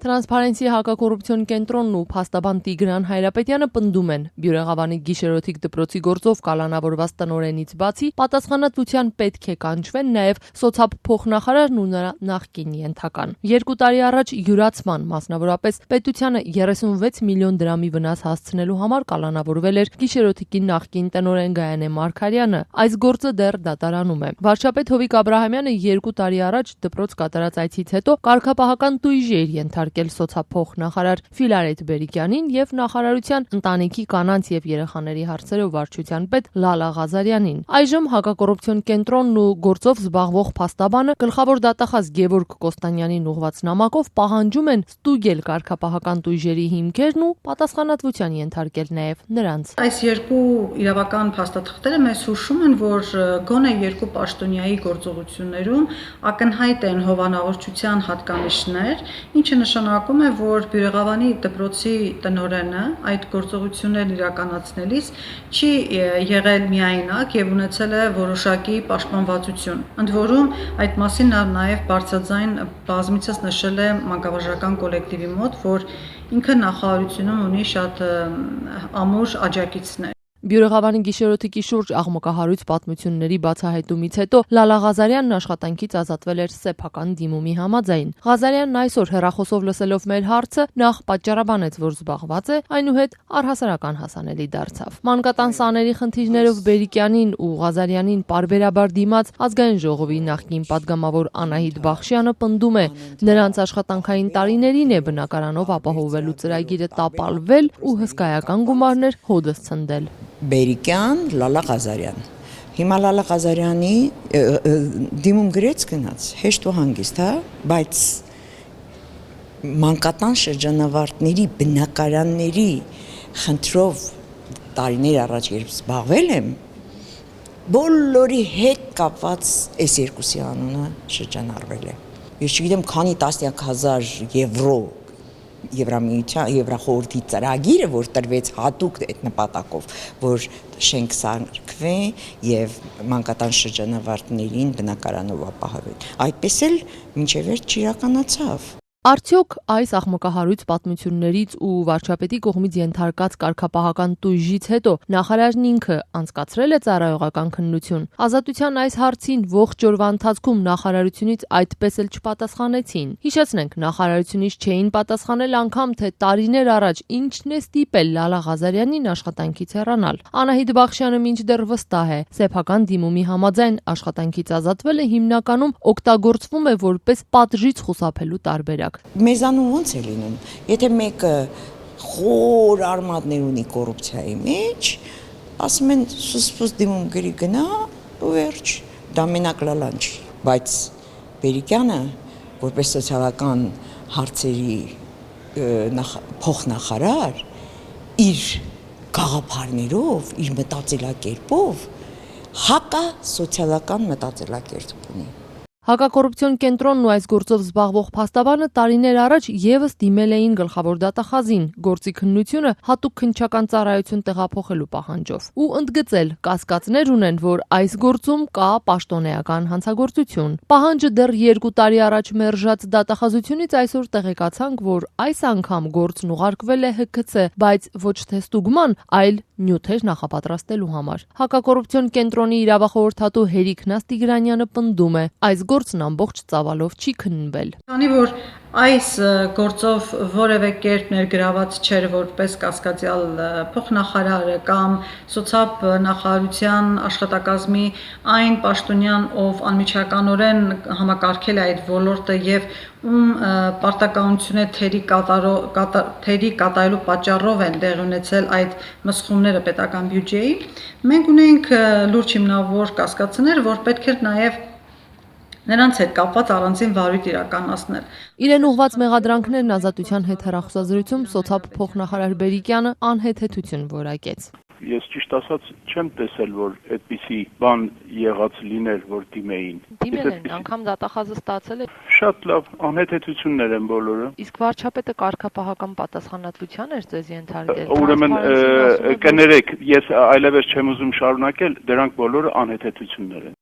Տրանսփարենսի հակակոռուպցիոն կենտրոնն ու փաստաբան Տիգրան Հայրապետյանը պնդում են, Բյուրեղավանի գիշերօթիկ դպրոցի գործով կալանավորված տնօրենից բացի պատասխանատվության պետք է կանչվեն նաև սոցապ փոխնախարարն ու նրա նախկին ենթական։ 2 տարի առաջ յուրացման, մասնավորապես պետությանը 36 միլիոն դրամի վնաս հասցնելու համար կալանավորվել էր գիշերօթիկի նախկին տնօրեն Գայանե Մարգարյանը։ Այս գործը դեռ դատարանում է։ Վարչապետ Հովիկ Աբրահամյանը 2 տարի առաջ դպրոց կատարած այցից հետո կարգապահական տույժ էր ենթարկել սոցափոխնախարար Ֆիլարետ Բերիկյանին եւ նախարարության ընտանիքի կանանց եւ երեխաների հարցերով վարչության պետ Լալա Ղազարյանին։ Այժմ հակակոռուպցիոն կենտրոնն ու գործով զբաղվող փաստաբանը գլխավոր դատախազ Գևորգ Կոստանյանին ուղղված նամակով պահանջում են ստուգել կարգապահական տույժերի հիմքերն ու պատասխանատվության ենթարկել նաեւ նրանց։ Այս երկու իրավական փաստաթղթերը մեզ հուշում են, որ գոնե երկու պաշտոնյայի գործողություններում ակնհայտ են հովանավորչության հատկանիշներ, ինչը նշանակում է, որ Բյուրեղավանի դպրոցի տնօրենը այդ գործողություններն իրականացնելիս չի եղել միայնակ եւ ունեցել է որոշակի պաշտպանվածություն։ Ընդ որում այդ մասին նաեւ բարձրաձայն բազմիցս նշել է մանկավարժական կոլեկտիվի մոտ, որ ինքը նախարարությունում ունի շատ ամուր աջակիցներ։ Բյուրեղավանի գիշերօթիկի շուրջ աղմկահարույց պատմությունների բացահայտումից հետո Լալա Ղազարյանն աշխատանքից ազատվել էր սեփական դիմումի համաձայն։ Ղազարյանն այսօր հեռախոսով լսելով մեր հարցը նախ պատճառաբանեց, որ զբաղված է, այնուհետ առհասարական հասանելի դարձավ։ Մանկատան սաների խնդիրներով Բերիկյանին ու Ղազարյանին պարբերաբար դիմաց Ազգային ժողովի նախկին падգամավոր Անահիտ Բախշյանը պնդում է, նրանց աշխատանքային տարիներին է բնակարանով ապահովելու ծրագիրը տապալվել ու հսկայական գումարներ հոդս ցնդել։ Բերիկյան, Լալա Ղազարյան։ Հիմա Լալա Ղազարյանի դիմում գրեց գնաց, հեշտ ու հանգիստ, հա, բայց մանկատան շրջանավարտների բնակարանների խնդրով տարիներ առաջ երբ զբաղվել եմ, բոլորի հետ կապված այս երկուսի անունը շրջանառվել է։ Ես չգիտեմ, քանի տասնյակ հազար եվրո Եվրախորհրդի ծրագիրը, որ տրվեց հատուկ այդ նպատակով, որ շենք սարքվի եւ մանկատան շրջանավարտներին բնակարանով ապահովել։ Այդպես էլ մինչև վերջ չիրականացավ։ Արդյոք այս աղմկահարույց պատմություններից ու վարչապետի կողմից ենթարկած կարգապահական տույժից հետո նախարարն ինքը անցկացրել է ծառայողական քննություն։ Ազատության այս հարցին ողջ օրվա ընթացքում նախարարությունից այդպես էլ չպատասխանեցին։ Հիշեցնենք, նախարարությունից չէին պատասխանել անգամ, թե տարիներ առաջ ինչն է ստիպել Լալա Ղազարյանին աշխատանքից հեռանալ։ Անահիտ Բախշյանը մինչդեռ վստահ է, սեփական դիմումի համաձայն աշխատանքից ազատվելը հիմնականում օգտագործվում է որպես պատժից խուսափելու տարբերակ։ Մեզանում ոնց է լինում, եթե մեկը խոր արմատներ ունի կոռուպցիայի մեջ, ասում են սուս դիմում գրի գնա ու վերջ, դա մենակ Լալան չի, բայց Բերիկյանը որպես սոցիալական հարցերի փոխնախարար իր գաղափարներով, իր մտածելակերպով հակա սոցիալական մտածելակերպ ունի։ Հակակոռուպցիոն կենտրոնն ու այս գործով զբաղվող փաստաբանը տարիներ առաջ եւս դիմել էին գլխավոր դատախազին գործի քննությունը հատուկ քննչական ծառայություն տեղափոխելու պահանջով ու ընդգծել կասկածներ ունեն, որ այս գործում կա պաշտոնեական հանցագործություն։ Պահանջը դեռ 2 տարի առաջ մերժած դատախազությունից այսօր տեղեկացանք, որ այս անգամ գործն ուղարկվել է ՀՔՑ, բայց ոչ թե ստուգման, այլ նյութեր նախապատրաստելու համար։ Հակակոռուպցիոն կենտրոնի իրավախորհրդատու Հերիկ Նաստիգրանյանը պնդում է, այս գործն ամբողջ ծավալով չի քննվել։ Քանի որ այս գործով որևէ կերպ ներգրաված չէր որպես կասկածյալ փոխնախարարը կամ սոցիալ նախարարության աշխատակազմի այն պաշտոնյան, ով անմիջականորեն համակարգել է այդ ոլորտը եւ ում պարտականությունը թերի կատարելու պատճառով են դեղ ունեցել այդ մսխումները պետական բյուջեի, մենք ունենք լուրջ հիմնավոր կասկածներ, որ պետք է նաեւ նրանց հետ կապված առանձին վարույթ իրականացնել։ Իրեն ուղված մեղադրանքներն ազատության հետ հեռախոսազրույցում սոցապ փոխնախարար Բերիկյանը անհեթեթություն որակեց։ Ես ճիշտ ասած չեմ տեսել, որ այդպիսի բան եղած լիներ, որ դիմեին։ Դիմել են, անգամ դատախազը ստացել է։ Շատ լավ, անհեթեթություններ են բոլորը։ Իսկ վարչապետը կարգապահական պատասխանատվության էր ձեզ ենթարկել։ Ուրեմն կներեք, ես այլևս չեմ ուզում շարունակել, դրանք բոլորը անհեթեթություններ են։